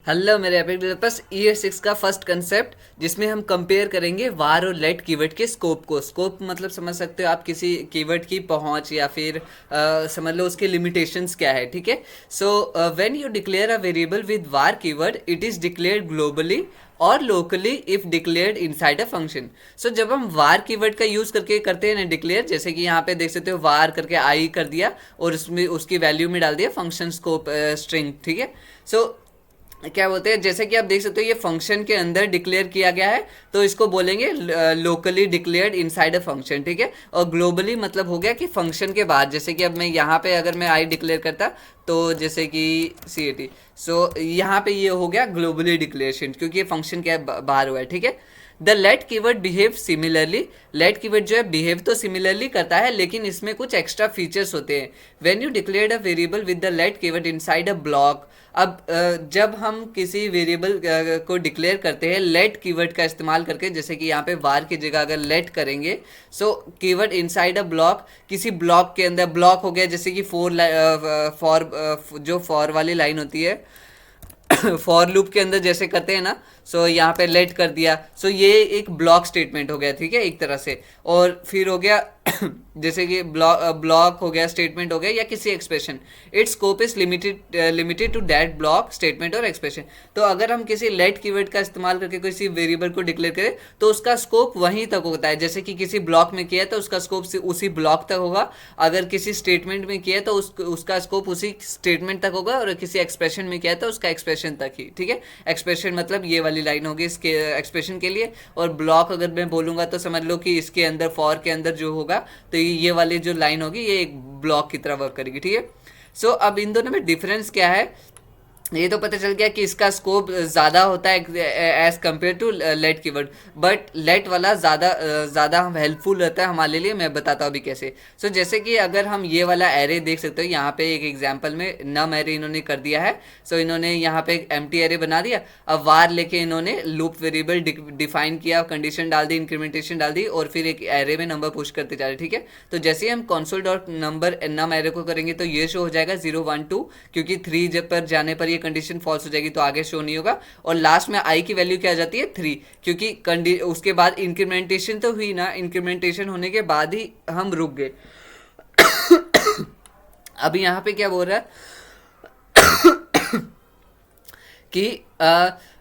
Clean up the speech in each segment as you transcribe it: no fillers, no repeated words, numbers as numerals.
Hello मेरे epic developers year 6 का first concept जिसमें हम कंपेयर करेंगे वार और लेट कीवर्ड के स्कोप को। स्कोप मतलब समझ सकते हो आप किसी कीवर्ड की पहुंच या फिर समझ लो उसके लिमिटेशंस क्या है। ठीक है, so when you declare a variable with var keyword it is declared globally और locally if declared inside a function. So जब हम वार कीवर्ड का यूज करके करते हैं ना डिक्लेयर, जैसे कि यहाँ पे देख सकते हो वार करके आई कर दिया और उसमें उसकी वैल्यू में डाल दिया फंक्शन स्कोप स्ट्रिंग। ठीक है, सो क्या बोलते हैं, जैसे कि आप देख सकते हो ये फंक्शन के अंदर डिक्लेयर किया गया है तो इसको बोलेंगे locally declared inside a function. ठीक है, और ग्लोबली मतलब हो गया कि फंक्शन के बाद, जैसे कि अब मैं यहाँ पे अगर मैं आई डिक्लेयर करता तो जैसे कि सी ए टी, सो यहाँ पे ये हो गया ग्लोबली डिक्लेरेशन क्योंकि ये फंक्शन के बाहर हुआ है। ठीक है, the let keyword behave similarly. Let keyword जो है बिहेव तो सिमिलरली करता है लेकिन इसमें कुछ एक्स्ट्रा फीचर्स होते हैं। When you declared a variable with the let keyword inside a block. अब जब हम किसी वेरिएबल को डिक्लेयर करते हैं लेट कीवर्ड का इस्तेमाल करके, जैसे कि यहाँ पे वार की जगह अगर लेट करेंगे, सो कीवर्ड इनसाइड अ ब्लॉक, किसी ब्लॉक के अंदर, ब्लॉक हो गया जैसे कि फॉर जो फॉर वाली लाइन होती है फॉर लूप के अंदर जैसे करते हैं ना, सो यहाँ पे लेट कर दिया, सो ये एक ब्लॉक स्टेटमेंट हो गया। ठीक है, एक तरह से। और फिर हो गया जैसे कि ब्लॉक हो गया, स्टेटमेंट हो गया या किसी expression, it's scope is limited to that block statement और एक्सप्रेशन। तो अगर हम किसी लेट कीवर्ड का इस्तेमाल करके किसी वेरिएबल को डिक्लेयर करें तो उसका स्कोप वहीं तक होता है। जैसे कि किसी ब्लॉक में किया है तो उसका स्कोप उसी ब्लॉक तक होगा, अगर किसी स्टेटमेंट में किया है तो उसका स्कोप उसी स्टेटमेंट तक होगा, और किसी एक्सप्रेशन में किया है तो उसका एक्सप्रेशन तक ही। ठीक है, एक्सप्रेशन मतलब ये वाली लाइन होगी इसके एक्सप्रेशन के लिए, और ब्लॉक अगर मैं बोलूंगा तो समझ लो कि इसके अंदर फॉर के अंदर जो होगा तो ये वाली जो लाइन होगी ये एक ब्लॉक की तरह वर्क करेगी। ठीक है, सो अब इन दोनों में डिफरेंस क्या है, ये तो पता चल गया कि इसका स्कोप ज़्यादा होता है as compare to let keyword, but let वाला ज़्यादा हेल्पफुल रहता है हमारे लिए। मैं बताता हूँ अभी कैसे। सो जैसे कि अगर हम ये वाला एरे देख सकते हो, यहाँ पे एक एग्जांपल में नम एरे इन्होंने कर दिया है। सो इन्होंने यहाँ पे एक एम्प्टी एरे बना दिया, अब वार लेके इन्होंने लूप वेरिएबल डिफाइन किया, कंडीशन डाल दी, इंक्रीमेंटेशन डाल दी, और फिर एक एरे में नंबर पुश करते जा रहे। ठीक है, तो जैसे ही हम कंसोल डॉट नंबर नम एरे को करेंगे तो ये शो हो जाएगा 0 1 2, क्योंकि 3 जब पर जाने पर कंडीशन फॉल्स हो जाएगी तो आगे शो नहीं होगा। और लास्ट में आई की वैल्यू क्या आ जाती है 3, क्योंकि उसके बाद इंक्रीमेंटेशन तो हुई ना, इंक्रीमेंटेशन होने के बाद ही हम रुक गए। अभी यहाँ पे क्या बोल रहा है कि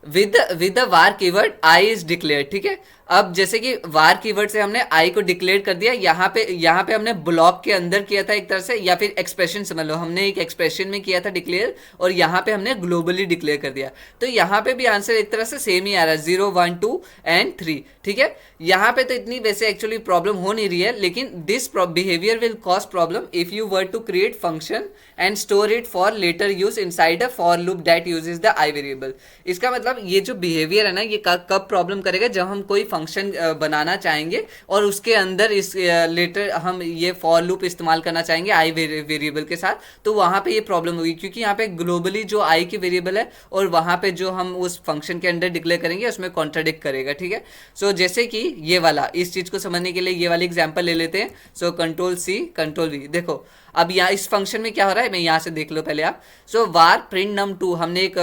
with the war keyword I is declare. ठीक है, अब जैसे कि वार कीवर्ड से हमने आई को डिक्लेयर कर दिया, यहाँ पे हमने ब्लॉक के अंदर किया था एक तरह से, या फिर एक्सप्रेशन समझ लो, हमने एक एक्सप्रेशन में किया था डिक्लेयर और यहाँ पे हमने ग्लोबली डिक्लेयर कर दिया। तो यहाँ पे भी आंसर एक तरह से सेम ही आ रहा है, 0 1 2 एंड 3। ठीक है, यहाँ पे तो इतनी वैसे एक्चुअली प्रॉब्लम हो नहीं रही है, लेकिन this behaviour will cause problem if you were to create function and store it for later use inside a for loop that uses the i variable. इसका मतलब ये जो बिहेवियर है ना, ये कब प्रॉब्लम करेगा, जब हम कोई फंक्शन बनाना चाहेंगे और उसके अंदर इस लेटर हम ये फॉर लूप इस्तेमाल करना चाहेंगे आई वेरिएबल के साथ, तो वहाँ पे ये प्रॉब्लम होगी, क्योंकि यहाँ पे ग्लोबली जो आई की वेरिएबल है और वहाँ पे जो हम उस फंक्शन के अंदर डिक्लेयर करेंगे उसमें कॉन्ट्राडिक्ट करेगा। ठीक है, सो जैसे कि ये वाला, इस चीज़ को समझने के लिए ये वाली एग्जाम्पल ले लेते हैं। So control C control V, देखो अब यहाँ इस फंक्शन में क्या हो रहा है, मैं यहाँ से देख लो पहले आप। सो वार प्रिंट नम 2, हमने एक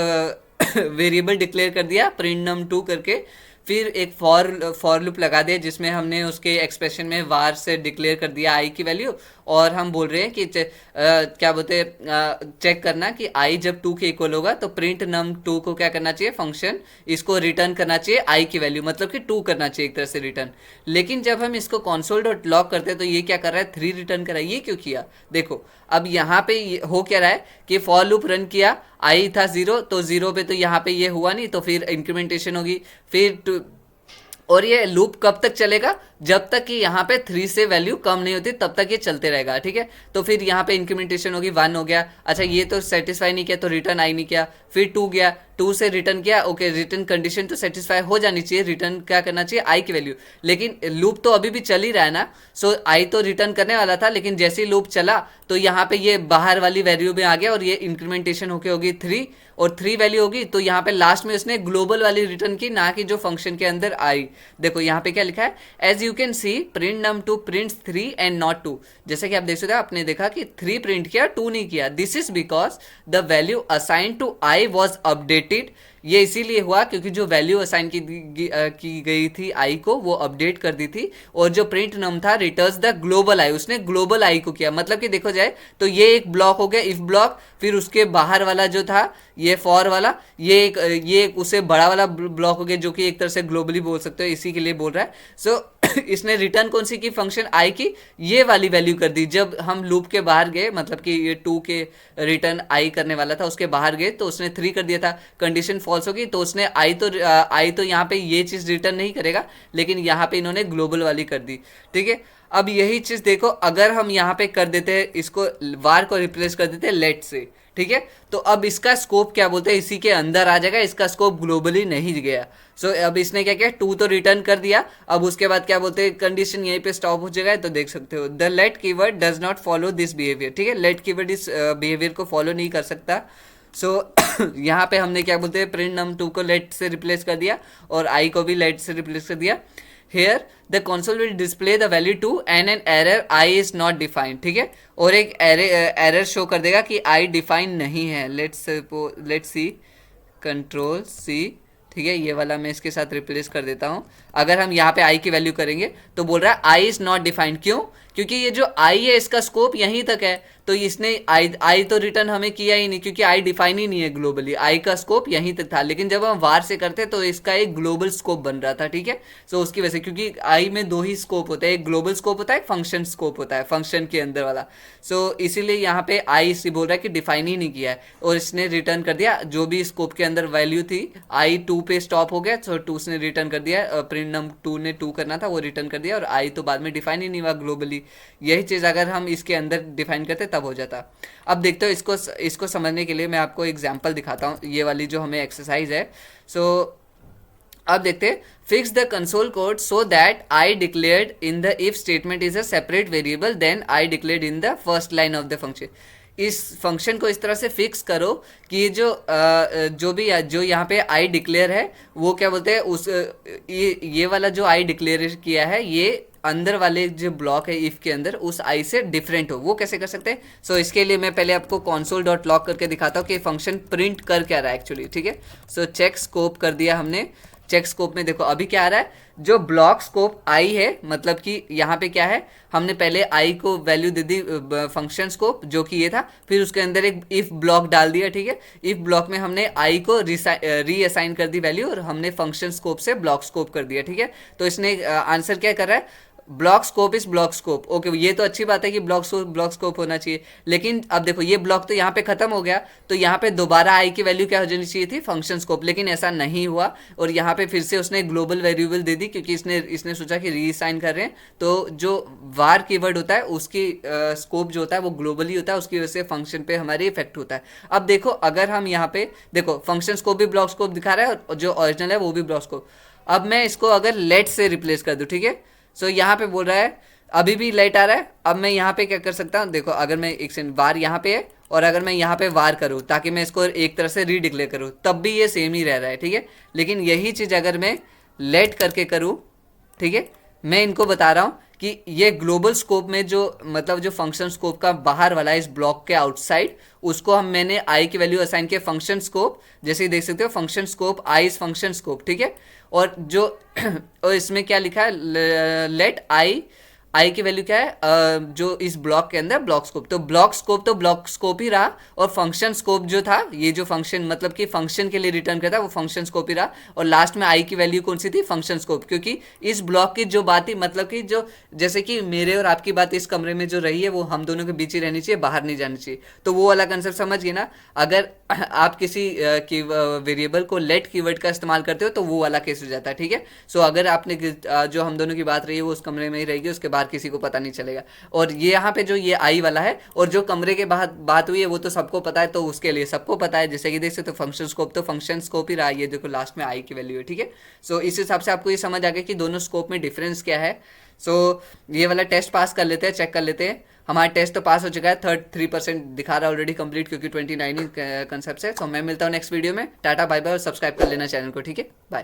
वेरिएबल डिक्लेयर कर दिया प्रिंट नम 2 करके, फिर एक फॉर लूप लगा दिया जिसमें हमने उसके एक्सप्रेशन में वार से डिक्लेयर कर दिया आई की वैल्यू, और हम बोल रहे हैं कि क्या बोलते हैं, चेक करना कि आई जब 2 के इक्वल होगा तो प्रिंट नम 2 को क्या करना चाहिए, फंक्शन इसको रिटर्न करना चाहिए आई की वैल्यू, मतलब कि 2 करना चाहिए एक तरह से रिटर्न। लेकिन जब हम इसको कंसोल डॉट लॉग करते हैं तो ये क्या कर रहा है, 3 रिटर्न कर रहा है। ये क्यों किया, देखो अब यहाँ पे हो क्या रहा है कि फॉर लूप रन किया, आई था 0, तो 0 पे तो यहाँ पे ये हुआ नहीं, तो फिर इंक्रीमेंटेशन होगी, फिर और ये लूप कब तक चलेगा, जब तक कि यहाँ पे 3 से वैल्यू कम नहीं होती तब तक ये चलते रहेगा। ठीक है, तो फिर यहाँ पे इंक्रीमेंटेशन होगी, 1 हो गया, अच्छा ये तो सेटिस्फाई नहीं किया तो रिटर्न आई नहीं किया, फिर 2 गया, 2 से रिटर्न किया, ओके रिटर्न कंडीशन तो सेटिस्फाई हो जानी चाहिए, रिटर्न क्या करना चाहिए आई की वैल्यू, लेकिन लूप तो अभी भी चल ही रहा है ना। सो आई तो रिटर्न करने वाला था, लेकिन जैसे ही लूप चला तो यहाँ पे ये बाहर वाली वैल्यू में आ गया और ये इंक्रीमेंटेशन होके होगी 3, और 3 वैल्यू होगी तो यहाँ पे लास्ट में उसने ग्लोबल वाली रिटर्न की, ना कि जो फंक्शन के अंदर आई। देखो यहाँ पे क्या लिखा है, as you can see print num 2 prints 3 and not 2। जैसे कि आप देख सकते हो, आपने देखा कि 3 प्रिंट किया 2 नहीं किया, this is because the value assign to i was updated. ये इसीलिए हुआ क्योंकि जो वैल्यू असाइन की गई थी आई को वो अपडेट कर दी थी, और जो प्रिंट नम था रिटर्न्स द ग्लोबल आई, उसने ग्लोबल आई को किया। मतलब कि देखो जाए तो ये एक ब्लॉक हो गया इफ ब्लॉक, फिर उसके बाहर वाला जो था ये फॉर वाला, ये एक उससे बड़ा वाला ब्लॉक हो गया जो कि एक तरह से ग्लोबली बोल सकते हो, इसी के लिए बोल रहा है। सो इसने रिटर्न कौन सी की फंक्शन आई की, ये वाली वैल्यू कर दी। जब हम लूप के बाहर गए, मतलब कि ये 2 के रिटर्न आई करने वाला था, उसके बाहर गए तो उसने 3 कर दिया था, कंडीशन फॉल्स होगी तो उसने आई तो यहाँ पे ये चीज़ रिटर्न नहीं करेगा, लेकिन यहाँ पे इन्होंने ग्लोबल वाली कर दी। ठीक है, अब यही चीज़ देखो, अगर हम यहाँ पे कर देते हैं इसको, वार को रिप्लेस कर देते हैं लेट से, ठीक है, तो अब इसका स्कोप क्या बोलते हैं, इसी के अंदर आ जाएगा, इसका स्कोप ग्लोबली नहीं गया। सो अब इसने क्या किया, 2 तो रिटर्न कर दिया, अब उसके बाद क्या बोलते हैं, कंडीशन यहीं पे स्टॉप हो जाएगा। तो देख सकते हो the let keyword does not follow this behaviour. ठीक है, लेट कीवर्ड इस बिहेवियर को फॉलो नहीं कर सकता। सो यहाँ पे हमने क्या बोलते हैं, प्रिंट num2 को लेट से रिप्लेस कर दिया और आई को भी लेट से रिप्लेस कर दिया। Here the console will display the value 2 and an error I is not defined। ठीक है, और एक एरर शो कर देगा कि I डिफाइन नहीं है। लेट्स सी कंट्रोल सी, ठीक है, ये वाला मैं इसके साथ रिप्लेस कर देता हूँ। अगर हम यहाँ पे आई की वैल्यू करेंगे तो बोल रहा है आई इज नॉट डिफाइंड। क्यों? क्योंकि ये जो आई है इसका स्कोप यहीं तक है, तो इसने आई तो रिटर्न हमें किया ही नहीं, क्योंकि आई डिफाइन ही नहीं है ग्लोबली, आई का स्कोप यहीं तक था। लेकिन जब हम वार से करते तो इसका एक ग्लोबल स्कोप बन रहा था। ठीक है, सो उसकी वजह से, क्योंकि आई में 2 ही स्कोप होते हैं, एक ग्लोबल स्कोप होता है, एक फंक्शन स्कोप होता है, फंक्शन के अंदर वाला। सो इसीलिए यहाँ पे आई इसी बोल रहा है कि डिफाइन ही नहीं किया है, और इसने रिटर्न कर दिया जो भी स्कोप के अंदर वैल्यू थी। आई 2 पे स्टॉप हो गया, तो 2 ने रिटर्न कर दिया, प्रिंट num2 ने 2 करना था वो रिटर्न कर दिया, और आई तो बाद में डिफाइन ही नहीं हुआ ग्लोबली। यही चीज़ अगर हम इसके अंदर डिफाइन करते तब हो जाता। अब देखते हो, इसको समझने के लिए मैं आपको एग्जांपल दिखाता हूँ, ये वाली जो हमें एक्सरसाइज है। सो अब देखते हैं, fix the console code so that I declared in the if statement is a separate variable then I declared in the first line of the function. इस फंक्शन को इस तरह से फिक्स करो कि जो यहाँ पे आई डिक्लेयर है वो क्या बोलते हैं, ये वाला जो आई डिक्लेयर किया है ये अंदर वाले जो ब्लॉक है इफ के अंदर उस आई से डिफरेंट हो। वो कैसे कर सकते हैं? सो इसके लिए मैं पहले आपको console.log करके दिखाता हूँ कि फंक्शन प्रिंट कर क्या रहा है एक्चुअली। ठीक है, सो चेक स्कोप कर दिया हमने। चेक स्कोप में देखो अभी क्या आ रहा है, जो ब्लॉक स्कोप आई है, मतलब कि यहाँ पे क्या है, हमने पहले आई को value they the function scope जो कि ये था, फिर उसके अंदर एक इफ ब्लॉक डाल दिया। ठीक है, इफ ब्लॉक में हमने आई को रीअसाइन कर दी वैल्यू, और हमने फंक्शन स्कोप से ब्लॉक स्कोप कर दिया। ठीक है, तो इसने आंसर क्या कर रहा है, block scope is block scope. Okay, ये तो अच्छी बात है कि ब्लॉक स्कोप होना चाहिए, लेकिन अब देखो ये ब्लॉक तो यहाँ पे खत्म हो गया, तो यहाँ पे दोबारा आई की वैल्यू क्या हो जानी चाहिए थी, फंक्शन स्कोप, लेकिन ऐसा नहीं हुआ, और यहाँ पे फिर से उसने ग्लोबल वेरिएबल दे दी, क्योंकि इसने सोचा कि रीअसाइन कर रहे हैं, तो जो वार कीवर्ड होता है उसकी स्कोप जो होता है वो ग्लोबली होता है, उसकी वजह से फंक्शन पे हमारे इफेक्ट होता है। अब देखो, अगर हम यहाँ पे देखो फंक्शन स्कोप भी ब्लॉक स्कोप दिखा रहा है, और जो ओरिजिनल है वो भी ब्लॉक स्कोप। अब मैं इसको अगर लेट से रिप्लेस कर दूँ, ठीक है, सो यहाँ पे बोल रहा है अभी भी लेट आ रहा है। अब मैं यहाँ पे क्या कर सकता हूँ, देखो अगर मैं एक सेकंड, वार यहाँ पे है, और अगर मैं यहाँ पे वार करूँ ताकि मैं इसको एक तरह से रीडिक्लेयर करूँ, तब भी ये सेम ही रह रहा है। ठीक है, लेकिन यही चीज़ अगर मैं लेट करके करूँ, ठीक है, मैं इनको बता रहा हूँ कि ये ग्लोबल स्कोप में जो मतलब जो फंक्शन स्कोप का बाहर वाला इस ब्लॉक के आउटसाइड, उसको मैंने आई की वैल्यू असाइन किया फंक्शन स्कोप, जैसे ही देख सकते हो function scope I is function scope. ठीक है, और जो और इसमें क्या लिखा है, लेट आई की वैल्यू क्या है, जो इस ब्लॉक के अंदर ब्लॉक स्कोप, तो ब्लॉक स्कोप ही रहा, और फंक्शन स्कोप जो था, ये जो फंक्शन मतलब कि फंक्शन के लिए रिटर्न करता है वो फंक्शन स्कोप ही रहा, और लास्ट में आई की वैल्यू कौन सी थी, फंक्शन स्कोप, क्योंकि इस ब्लॉक की जो बात थी, मतलब कि जो जैसे कि मेरे और आपकी बात इस कमरे में जो रही है वो हम दोनों के बीच ही रहनी चाहिए, बाहर नहीं जानी चाहिए। तो वो वाला कंसेप्ट समझ गए ना। अगर आप किसी वेरिएबल को लेट कीवर्ड का इस्तेमाल करते हो तो वो वाला केस हो जाता है। ठीक है, सो अगर आपने जो हम दोनों की बात रही है वो उस कमरे में ही रहेगी, उसके बाद किसी को पता नहीं चलेगा। और ये यहाँ पे जो ये आई वाला है, और जो कमरे के बाहर बात हुई है वो तो सबको पता है, तो उसके लिए सबको पता है, जैसे कि देख सकते हो फंक्शन स्कोप तो फंक्शन स्कोप ही रहा है, ये देखो लास्ट में आई की वैल्यू है। ठीक है, सो इस हिसाब से आपको ये समझ आ गया कि दोनों स्कोप में डिफरेंस क्या है। सो ये वाला टेस्ट पास कर लेते हैं, चेक कर लेते हैं। हमारा टेस्ट तो पास हो चुका है, 3% दिखा रहा है ऑलरेडी कंप्लीट, क्योंकि 29 कंसेप्ट है। सो मैं मिलता हूँ नेक्स्ट वीडियो में। टाटा बाय बाय, और सब्सक्राइब कर लेना चैनल को। ठीक है, बाय।